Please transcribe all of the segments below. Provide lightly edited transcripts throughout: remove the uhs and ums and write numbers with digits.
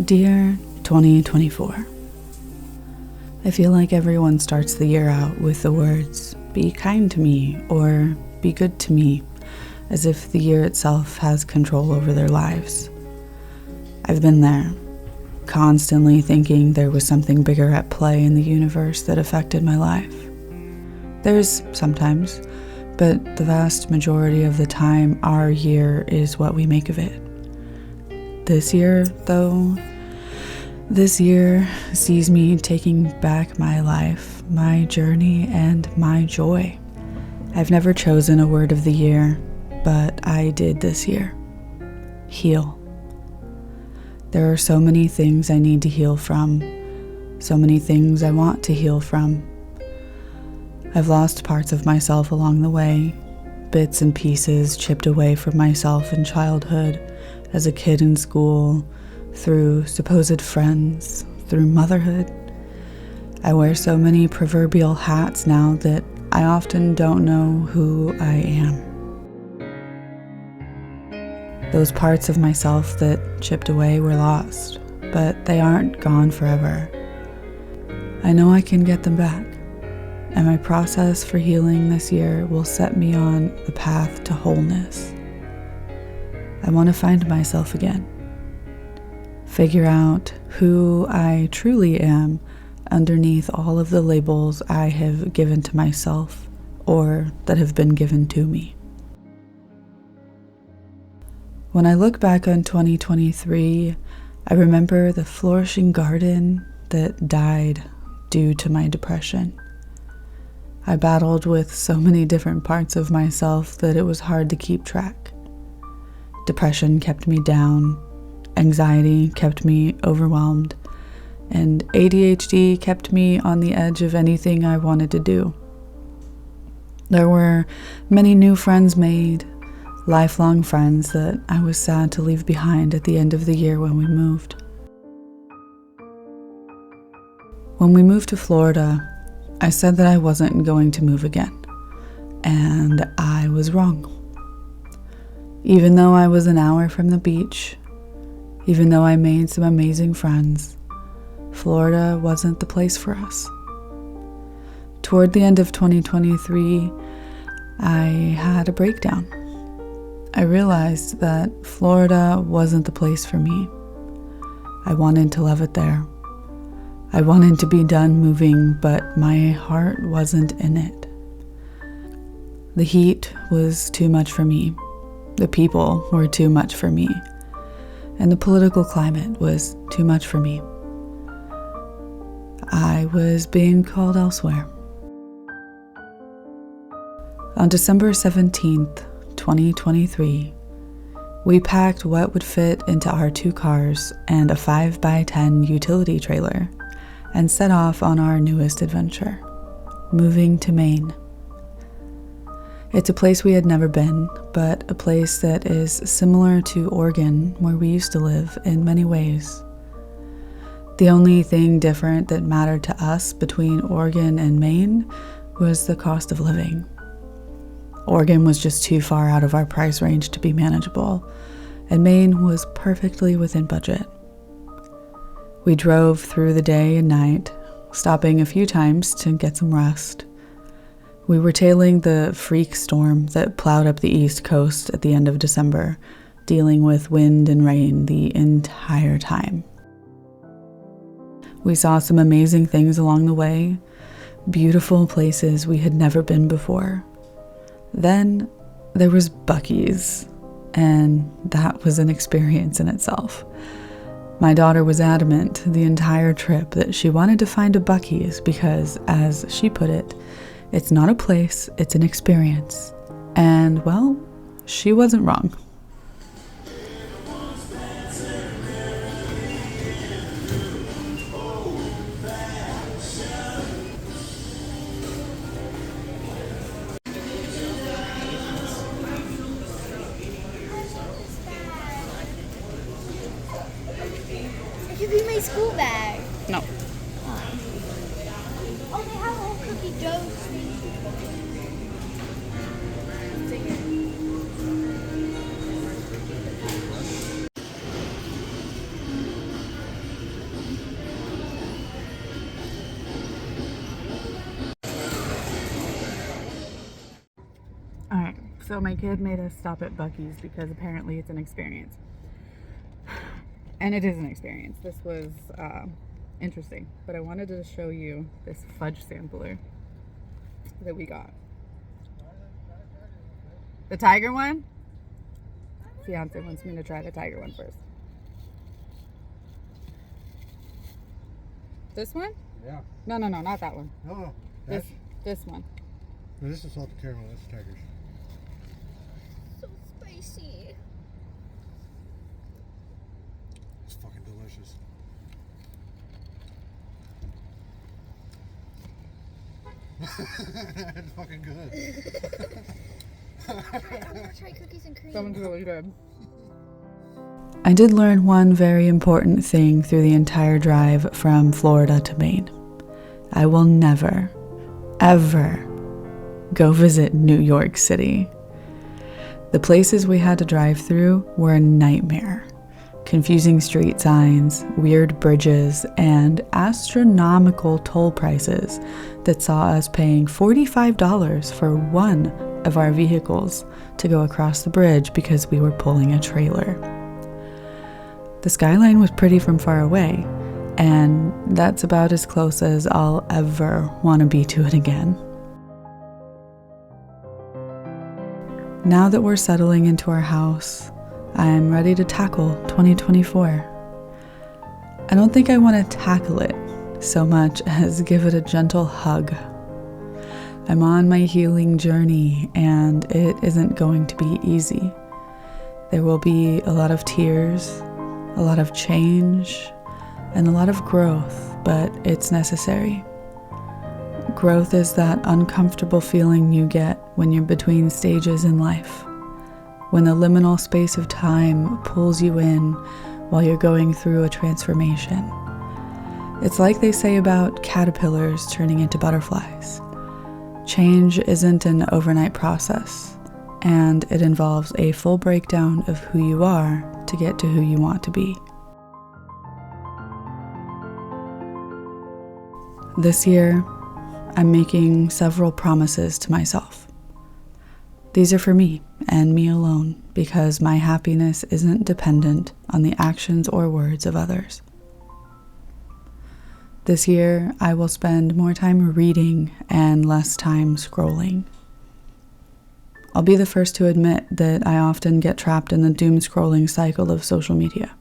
Dear 2024, I feel like everyone starts the year out with the words, "Be kind to me," or "Be good to me," as if the year itself has control over their lives. I've been there, constantly thinking there was something bigger at play in the universe that affected my life. There's sometimes, but the vast majority of the time, our year is what we make of it. This year, though, this year sees me taking back my life, my journey, and my joy. I've never chosen a word of the year, but I did this year. Heal. There are so many things I need to heal from, so many things I want to heal from. I've lost parts of myself along the way, bits and pieces chipped away from myself in childhood, as a kid in school, through supposed friends, through motherhood. I wear so many proverbial hats now that I often don't know who I am. Those parts of myself that chipped away were lost, but they aren't gone forever. I know I can get them back, and my process for healing this year will set me on the path to wholeness. I want to find myself again. Figure out who I truly am underneath all of the labels I have given to myself or that have been given to me. When I look back on 2023, I remember the flourishing garden that died due to my depression. I battled with so many different parts of myself that it was hard to keep track. Depression kept me down, anxiety kept me overwhelmed, and ADHD kept me on the edge of anything I wanted to do. There were many new friends made, lifelong friends that I was sad to leave behind at the end of the year when we moved. When we moved to Florida, I said that I wasn't going to move again, and I was wrong. Even though I was an hour from the beach, even though I made some amazing friends, Florida wasn't the place for us. Toward the end of 2023, I had a breakdown. I realized that Florida wasn't the place for me. I wanted to love it there. I wanted to be done moving, but my heart wasn't in it. The heat was too much for me. The people were too much for me. And the political climate was too much for me. I was being called elsewhere. On December 17th, 2023, we packed what would fit into our 2 cars and a 5x10 utility trailer and set off on our newest adventure, moving to Maine. It's a place we had never been, but a place that is similar to Oregon, where we used to live, in many ways. The only thing different that mattered to us between Oregon and Maine was the cost of living. Oregon was just too far out of our price range to be manageable, and Maine was perfectly within budget. We drove through the day and night, stopping a few times to get some rest. We were tailing the freak storm that plowed up the East Coast at the end of December, dealing with wind and rain the entire time. We saw some amazing things along the way, beautiful places we had never been before. Then there was Buc-ee's, and that was an experience in itself. My daughter was adamant the entire trip that she wanted to find a Buc-ee's because, as she put it, it's not a place, it's an experience. And, well, she wasn't wrong. It could be my school bag. No. Oh, they have a whole cookie dough. So my kid made us stop at Buc-ee's because apparently it's an experience. And it is an experience. This was interesting. But I wanted to show you this fudge sampler that we got. The tiger one? Fiance wants me to try the tiger one first. This one? Yeah. No, not that one. No, this one. No, this is salted caramel. That's tigers. So spicy. It's fucking delicious. It's fucking good. I want to try cookies and cream. That one's really good. I did learn one very important thing through the entire drive from Florida to Maine. I will never, ever go visit New York City. The places we had to drive through were a nightmare. Confusing street signs, weird bridges, and astronomical toll prices that saw us paying $45 for one of our vehicles to go across the bridge because we were pulling a trailer. The skyline was pretty from far away, and that's about as close as I'll ever want to be to it again. Now that we're settling into our house, I'm ready to tackle 2024. I don't think I want to tackle it so much as give it a gentle hug. I'm on my healing journey, and it isn't going to be easy. There will be a lot of tears, a lot of change, and a lot of growth, but it's necessary. Growth is that uncomfortable feeling you get when you're between stages in life, when the liminal space of time pulls you in while you're going through a transformation. It's like they say about caterpillars turning into butterflies. Change isn't an overnight process, and it involves a full breakdown of who you are to get to who you want to be. This year, I'm making several promises to myself. These are for me and me alone because my happiness isn't dependent on the actions or words of others. This year, I will spend more time reading and less time scrolling. I'll be the first to admit that I often get trapped in the doom scrolling cycle of social media.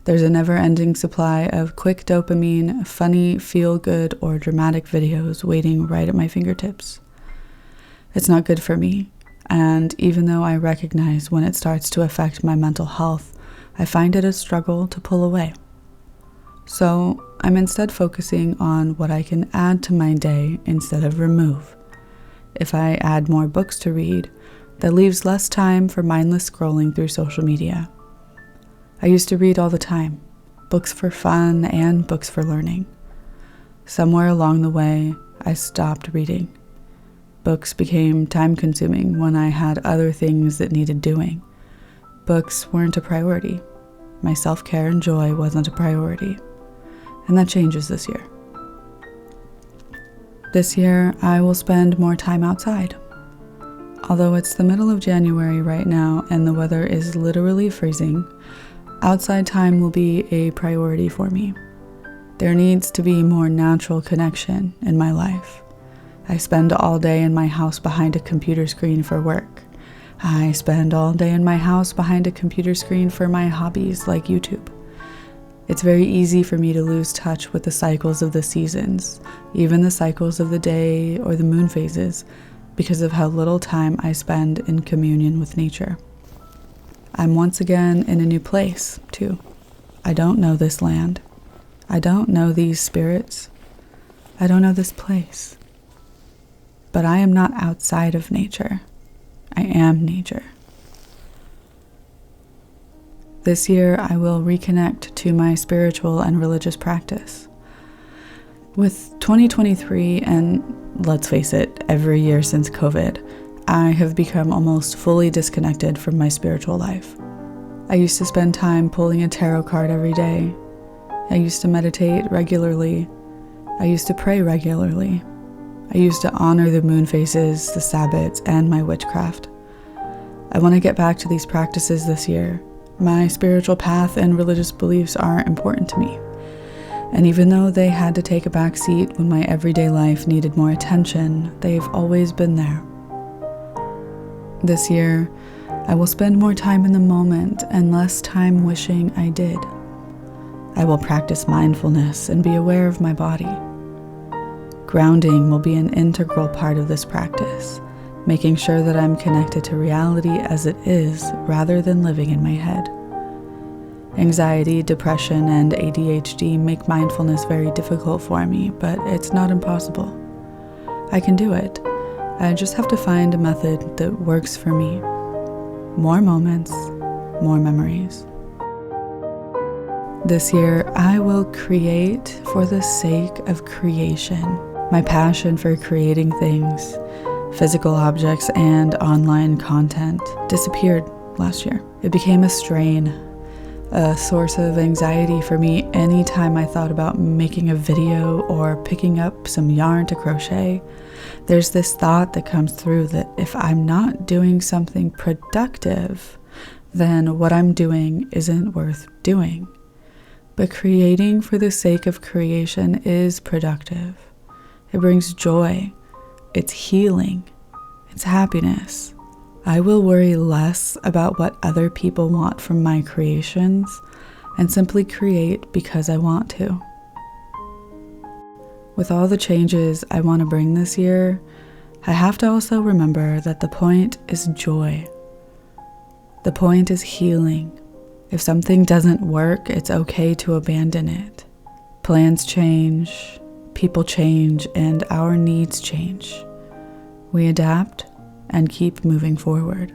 There's a never-ending supply of quick dopamine, funny, feel-good, or dramatic videos waiting right at my fingertips. It's not good for me, and even though I recognize when it starts to affect my mental health, I find it a struggle to pull away. So I'm instead focusing on what I can add to my day instead of remove. If I add more books to read, that leaves less time for mindless scrolling through social media. I used to read all the time, books for fun and books for learning. Somewhere along the way, I stopped reading. Books became time-consuming when I had other things that needed doing. Books weren't a priority. My self-care and joy wasn't a priority. And that changes this year. This year, I will spend more time outside. Although it's the middle of January right now and the weather is literally freezing, outside time will be a priority for me. There needs to be more natural connection in my life. I spend all day in my house behind a computer screen for work. I spend all day in my house behind a computer screen for my hobbies like YouTube. It's very easy for me to lose touch with the cycles of the seasons, even the cycles of the day or the moon phases, because of how little time I spend in communion with nature. I'm once again in a new place, too. I don't know this land. I don't know these spirits. I don't know this place. But I am not outside of nature. I am nature. This year, I will reconnect to my spiritual and religious practice. With 2023, and let's face it, every year since COVID, I have become almost fully disconnected from my spiritual life. I used to spend time pulling a tarot card every day. I used to meditate regularly. I used to pray regularly. I used to honor the moon phases, the Sabbats, and my witchcraft. I want to get back to these practices this year. My spiritual path and religious beliefs are important to me. And even though they had to take a back seat when my everyday life needed more attention, they've always been there. This year, I will spend more time in the moment and less time wishing I did. I will practice mindfulness and be aware of my body. Grounding will be an integral part of this practice, making sure that I'm connected to reality as it is rather than living in my head. Anxiety, depression, and ADHD make mindfulness very difficult for me, but it's not impossible. I can do it. I just have to find a method that works for me. More moments, more memories. This year, I will create for the sake of creation. My passion for creating things, physical objects, and online content disappeared last year. It became a strain, a source of anxiety for me anytime I thought about making a video or picking up some yarn to crochet. There's this thought that comes through that if I'm not doing something productive, then what I'm doing isn't worth doing. But creating for the sake of creation is productive. It brings joy. It's healing. It's happiness. I will worry less about what other people want from my creations and simply create because I want to. With all the changes I want to bring this year, I have to also remember that the point is joy. The point is healing. If something doesn't work, it's okay to abandon it. Plans change, people change, and our needs change. We adapt and keep moving forward.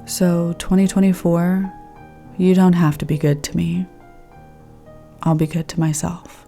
So 2024, you don't have to be good to me. I'll be good to myself.